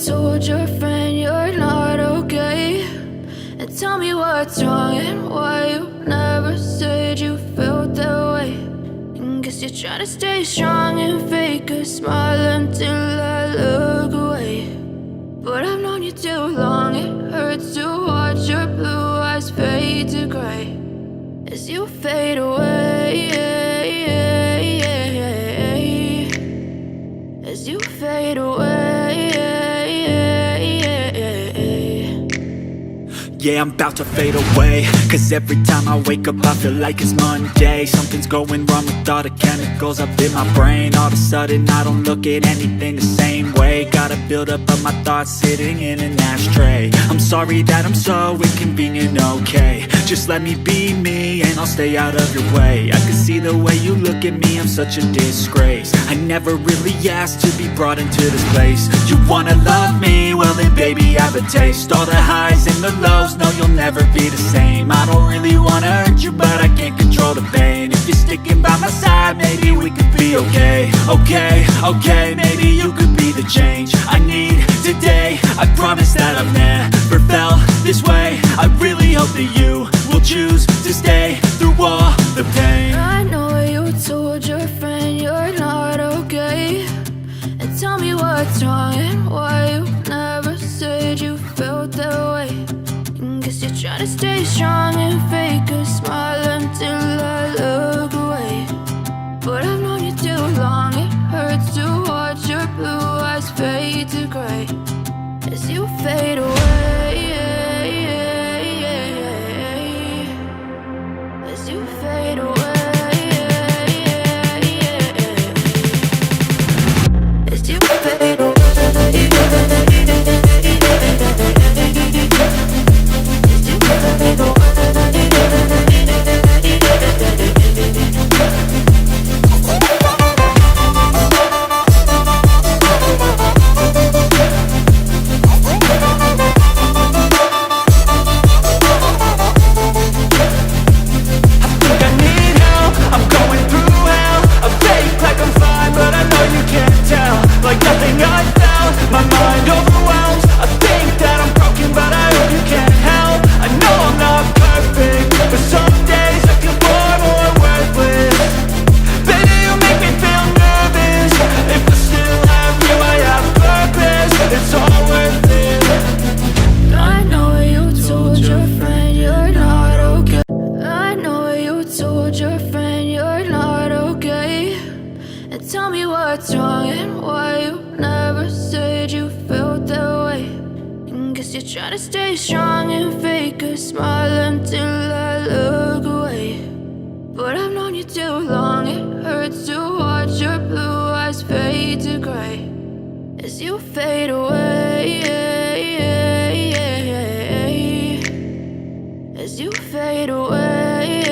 told your friend you're not okay? And tell me what's wrong and why you never said you felt that way. And guess you're trying to stay strong and fake a smile until I look away. But I've known you too long, it hurts to watch your blue eyes fade to gray as you fade away, as you fade away. Yeah, I'm about to fade away, cause every time I wake up I feel like it's Monday. Something's going wrong with all the chemicals up in my brain. All of a sudden I don't look at anything the same way. Got a buildup of my thoughts sitting in an ashtray. I'm sorry that I'm so inconvenient, okay? Just let me be me and I'll stay out of your way. I can see the way you look at me, I'm such a disgrace. I never really asked to be brought into this place. You wanna love me? Well then baby I have a taste. All the highs and the lows, no you'll never be the same. I don't really wanna hurt you but I can't control the pain. If you're sticking by my side maybe we could be okay. Okay, maybe you could be the change I need today. I promise that I've never felt this way. I really hope that you will choose to stay through all the pain. I know you told your friend you're not okay. And tell me what's wrong and why you never said you felt that way. And guess you're trying to stay strong and fake a smile until I look away. But I've known you too long, it hurts to watch your blue eyes fade to gray as you fade away, as you fade away, as you fade away. Tell me what's wrong and why you never said you felt that way. And guess you're trying to stay strong and fake a smile until I look away. But I've known you too long, it hurts to watch your blue eyes fade to gray as you fade away, as you fade away.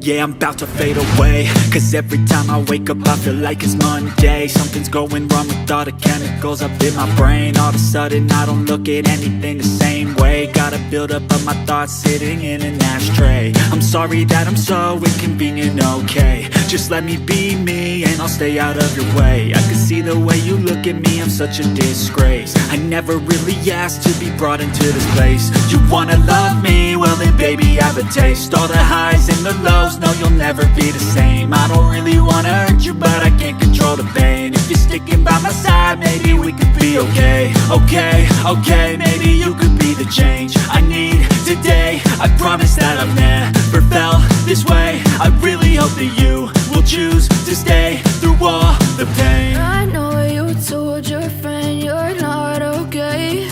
Yeah, I'm about to fade away, cause every time I wake up I feel like it's Monday. Something's going wrong with all the chemicals up in my brain. All of a sudden I don't look at anything the same way. Got a buildup of my thoughts sitting in an ashtray. I'm sorry that I'm so inconvenient, okay? Just let me be me and I'll stay out of your way. I can see the way you look at me, I'm such a disgrace. I never really asked to be brought into this place. You wanna love me? Well then baby I have a taste. All the highs and the lows, no you'll never be the same. I don't really wanna hurt you but I can't control the pain. If you're sticking by my side maybe we could be okay. Okay, maybe you could be the change I need today. I promise that I've never felt this way. I really hope that you will choose to stay through all the pain. I know you told your friend you're not okay.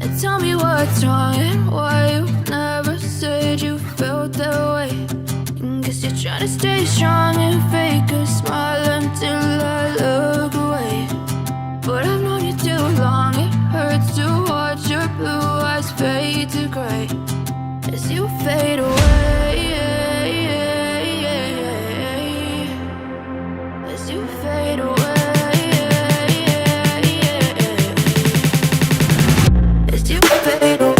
And tell me what's wrong and why you never said you felt that way. And guess you're trying to stay strong and fake a smile until I look away. But I've known you too long, it hurts to watch your blue eyes fade to gray as you fade away, as you fade away. Fade away.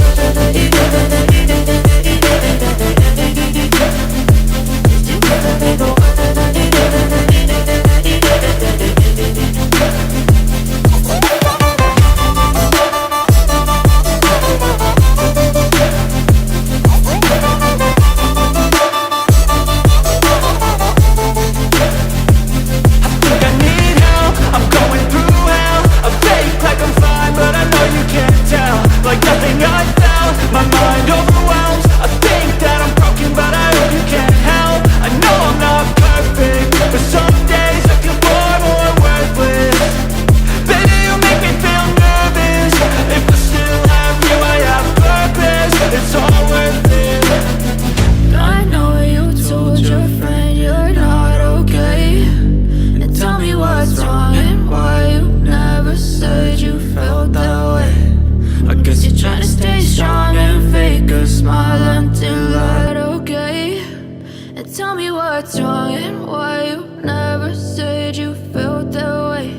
what's wrong and why you never said you felt that way.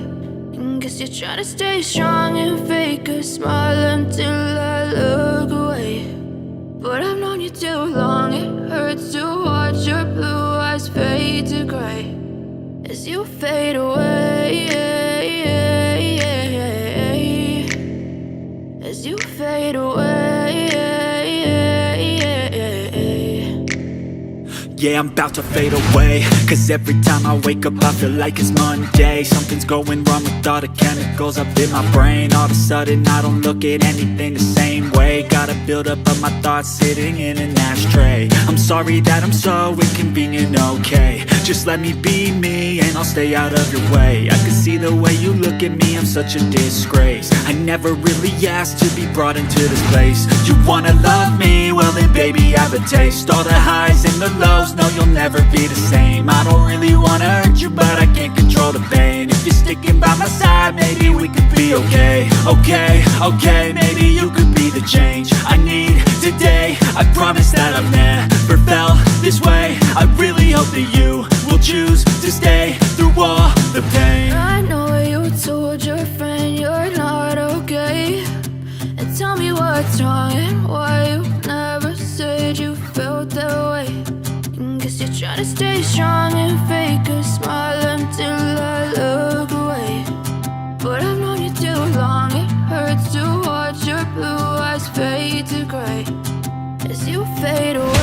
And guess you're trying to stay strong and fake a smile until I look away. But I've known you too long, it hurts to watch your blue eyes fade to gray as you fade away, as you fade away. Yeah, I'm about to fade away, cause every time I wake up I feel like it's Monday. Something's going wrong with all the chemicals up in my brain. All of a sudden I don't look at anything the same way. Got a buildup of my thoughts sitting in an ashtray. I'm sorry that I'm so inconvenient, okay. Just let me be me and I'll stay out of your way. I can see the way you look at me, I'm such a disgrace. I never really asked to be brought into this place. You wanna love me? Well then baby I have a taste. All the highs and the lows, no you'll never be the same. I don't really wanna hurt you but I can't control the pain. If you're sticking by my side maybe we could be okay. Okay, maybe you could be the change I need today. I promise that I've never felt this way. I really hope that you will choose to stay through all the pain. I know you told your friend you're not okay, and tell me what's wrong and why you never said you felt that way. And guess you're trying to stay strong and fake a smile until I look away. But I've known you too long, it hurts to watch your blue eyes fade to gray as you fade away.